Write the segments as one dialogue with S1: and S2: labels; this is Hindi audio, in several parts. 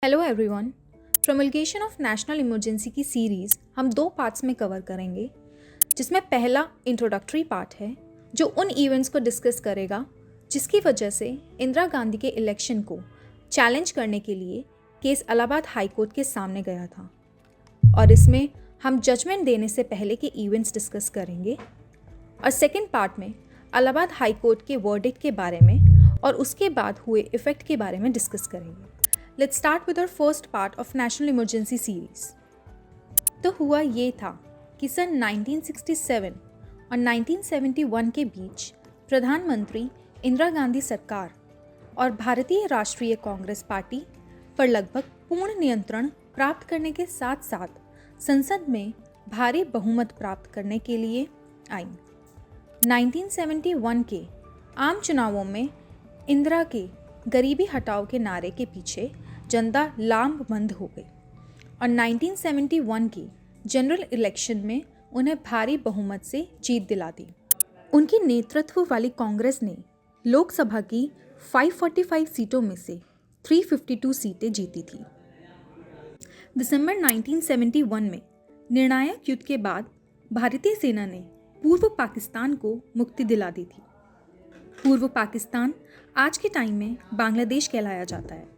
S1: Hello everyone. Promulgation of national emergency की सीरीज़ हम 2 पार्ट्स में कवर करेंगे, जिसमें पहला इंट्रोडक्टरी पार्ट है जो उन इवेंट्स को डिस्कस करेगा जिसकी वजह से इंदिरा गांधी के इलेक्शन को चैलेंज करने के लिए केस इलाहाबाद हाई कोर्ट के सामने गया था। और इसमें हम जजमेंट देने से पहले के इवेंट्स डिस्कस करेंगे और सेकेंड पार्ट में इलाहाबाद हाई कोर्ट के वर्डिक्ट के बारे में और उसके बाद हुए इफ़ेक्ट के बारे में डिस्कस करेंगे। Let's start with our first part of National Emergency Series. तो हुआ ये था कि सन 1967 और 1971 के बीच प्रधानमंत्री इंदिरा गांधी सरकार और भारतीय राष्ट्रीय कांग्रेस पार्टी पर लगभग पूर्ण नियंत्रण प्राप्त करने के साथ साथ संसद में भारी बहुमत प्राप्त करने के लिए आई। 1971 के आम चुनावों में इंदिरा के गरीबी हटाओ के नारे के पीछे जनता लामबंद हो गई और 1971 की जनरल इलेक्शन में उन्हें भारी बहुमत से जीत दिला दी। उनकी नेतृत्व वाली कांग्रेस ने लोकसभा की 545 सीटों में से 352 सीटें जीती थी। दिसंबर 1971 में निर्णायक युद्ध के बाद भारतीय सेना ने पूर्व पाकिस्तान को मुक्ति दिला दी थी। पूर्व पाकिस्तान आज के टाइम में बांग्लादेश कहलाया जाता है।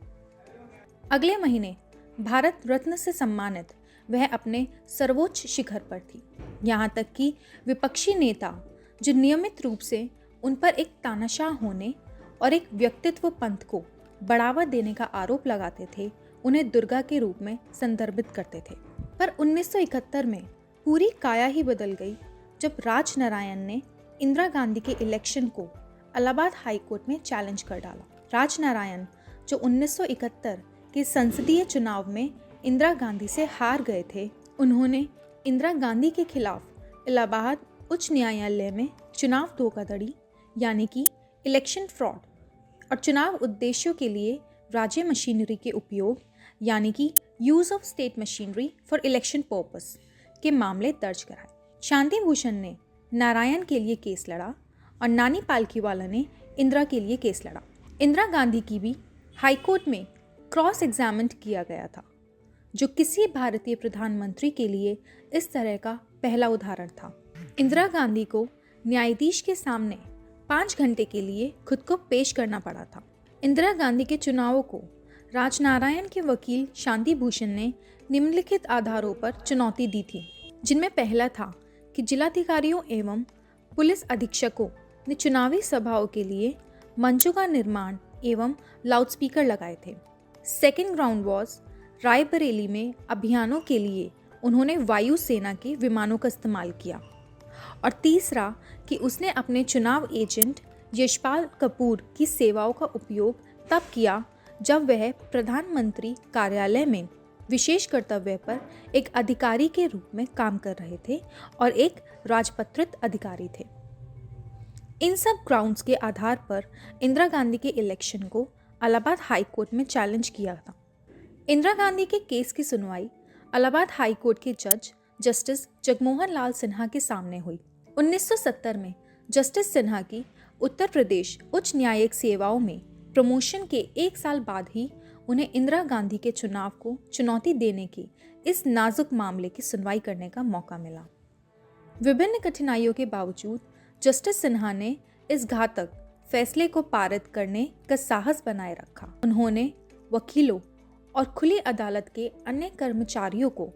S1: अगले महीने भारत रत्न से सम्मानित वह अपने सर्वोच्च शिखर पर थी। यहाँ तक कि विपक्षी नेता जो नियमित रूप से उन पर एक तानाशाह होने और एक व्यक्तित्व पंथ को बढ़ावा देने का आरोप लगाते थे, उन्हें दुर्गा के रूप में संदर्भित करते थे। पर 1971 में पूरी काया ही बदल गई जब राजनारायण ने इंदिरा गांधी के इलेक्शन को इलाहाबाद हाई कोर्ट में चैलेंज कर डाला। राजनारायण जो 1971 के संसदीय चुनाव में इंदिरा गांधी से हार गए थे, उन्होंने इंदिरा गांधी के खिलाफ इलाहाबाद उच्च न्यायालय में चुनाव धोखाधड़ी यानी कि इलेक्शन फ्रॉड और चुनाव उद्देश्यों के लिए राज्य मशीनरी के उपयोग यानी कि use of state machinery for election purpose के मामले दर्ज कराए। शांति भूषण ने नारायण के लिए केस लड़ा और नानी पालकीवाला ने इंदिरा के लिए केस लड़ा। इंदिरा गांधी की भी हाई कोर्ट में क्रॉस एग्जामिन्ड किया गया था, जो किसी भारतीय प्रधानमंत्री के लिए इस तरह का पहला उदाहरण था। इंदिरा गांधी को न्यायाधीश के सामने 5 घंटे के लिए खुद को पेश करना पड़ा था। इंदिरा गांधी के चुनावों को राजनारायण के वकील शांति भूषण ने निम्नलिखित आधारों पर चुनौती दी थी, जिनमें पहला था कि जिलाधिकारियों एवं पुलिस अधीक्षकों ने चुनावी सभाओं के लिए मंचों का निर्माण एवं लाउडस्पीकर लगाए थे। सेकेंड ग्राउंड वॉज रायबरेली में अभियानों के लिए उन्होंने वायुसेना के विमानों का इस्तेमाल किया। और तीसरा कि उसने अपने चुनाव एजेंट यशपाल कपूर की सेवाओं का उपयोग तब किया जब वह प्रधानमंत्री कार्यालय में विशेष कर्तव्य पर एक अधिकारी के रूप में काम कर रहे थे और एक राजपत्रित अधिकारी थे। इन सब ग्राउंड्स के आधार पर इंदिरा गांधी के इलेक्शन को इलाहाबाद हाई कोर्ट में चैलेंज किया था। इंदिरा गांधी के केस की सुनवाई इलाहाबाद हाई कोर्ट के जज जस्टिस जगमोहन लाल सिन्हा के सामने हुई। 1970 में जस्टिस सिन्हा की उत्तर प्रदेश उच्च न्यायिक सेवाओं में प्रमोशन के 1 साल बाद ही उन्हें इंदिरा गांधी के चुनाव को चुनौती देने की इस नाजुक मामले की सुनवाई करने का मौका मिला। विभिन्न कठिनाइयों के बावजूद जस्टिस सिन्हा ने इस घातक फैसले को पारित करने का साहस बनाए रखा। उन्होंने वकीलों और खुली अदालत के अन्य कर्मचारियों को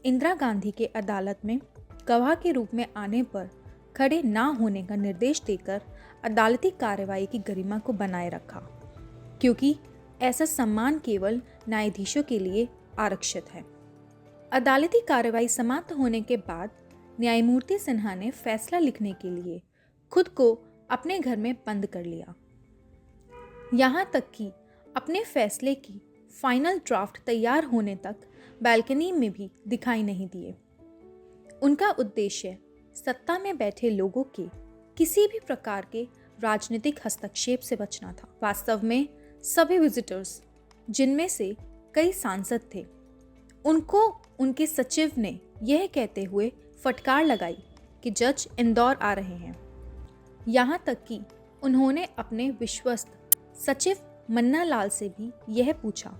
S1: इंदिरा गांधी के अदालत में गवाह के रूप में आने पर खड़े ना होने का निर्देश देकर अदालती कार्रवाई की गरिमा को बनाए रखा, क्योंकि ऐसा सम्मान केवल न्यायाधीशों के लिए आरक्षित है। अदालती कार्रवाई समाप्त होने के बाद न्यायमूर्ति सिन्हा ने फैसला लिखने के लिए खुद को अपने घर में बंद कर लिया। यहाँ तक कि अपने फैसले की फाइनल ड्राफ्ट तैयार होने तक बालकनी में भी दिखाई नहीं दिए। उनका उद्देश्य सत्ता में बैठे लोगों के किसी भी प्रकार के राजनीतिक हस्तक्षेप से बचना था। वास्तव में सभी विजिटर्स, जिनमें से कई सांसद थे, उनको उनके सचिव ने यह कहते हुए फटकार लगाई कि जज इंदौर आ रहे हैं। यहाँ तक कि उन्होंने अपने विश्वस्त सचिव मन्ना लाल से भी यह पूछा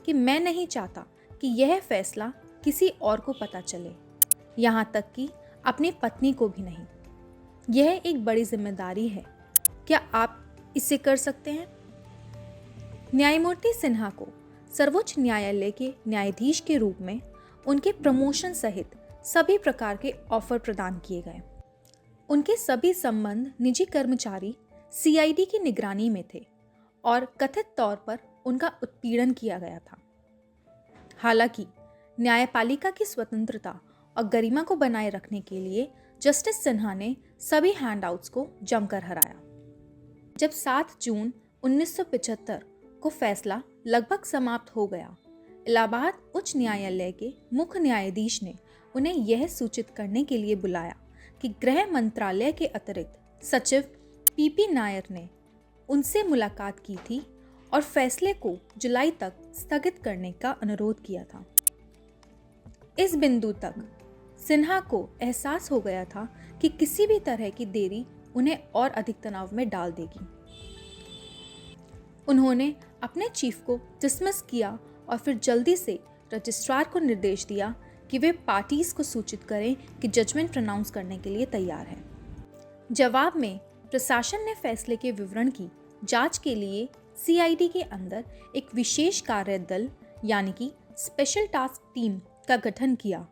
S1: कि मैं नहीं चाहता कि यह फैसला किसी और को पता चले, यहाँ तक कि अपनी पत्नी को भी नहीं। यह एक बड़ी जिम्मेदारी है। क्या आप इसे कर सकते हैं? न्यायमूर्ति सिन्हा को सर्वोच्च न्यायालय के न्यायाधीश के रूप में उनके प्रमोशन सहित सभी प्रकार के ऑफर प्रदान किए गए। उनके सभी संबंध निजी कर्मचारी सीआईडी की निगरानी में थे और कथित तौर पर उनका उत्पीड़न किया गया था। हालांकि न्यायपालिका की स्वतंत्रता और गरिमा को बनाए रखने के लिए जस्टिस सिन्हा ने सभी हैंडआउट्स को जमकर हराया। जब 7 जून 1975 को फैसला लगभग समाप्त हो गया, इलाहाबाद उच्च न्यायालय के मुख्य न्यायाधीश ने उन्हें यह सूचित करने के लिए बुलाया कि गृह मंत्रालय के अतिरिक्त सचिव पीपी नायर ने उनसे मुलाकात की थी और फैसले को जुलाई तक स्थगित करने का अनुरोध किया था। इस बिंदु तक सिन्हा को एहसास हो गया था कि किसी भी तरह की देरी उन्हें और अधिक तनाव में डाल देगी। उन्होंने अपने चीफ को डिसमिस किया और फिर जल्दी से रजिस्ट्रार को निर्देश दिया कि वे पार्टीज को सूचित करें कि जजमेंट प्रोनाउंस करने के लिए तैयार हैं। जवाब में प्रशासन ने फैसले के विवरण की जांच के लिए सीआईडी के अंदर एक विशेष कार्य दल यानी कि स्पेशल टास्क टीम का गठन किया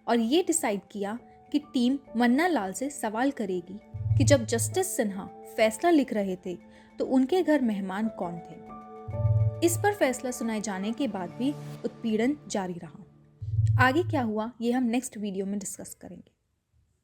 S1: और ये डिसाइड किया कि टीम मन्ना लाल से सवाल करेगी कि जब जस्टिस सिन्हा फैसला लिख रहे थे तो उनके घर मेहमान कौन थे। इस पर फैसला सुनाए जाने के बाद भी उत्पीड़न जारी रहा। आगे क्या हुआ ये हम नेक्स्ट वीडियो में डिस्कस करेंगे।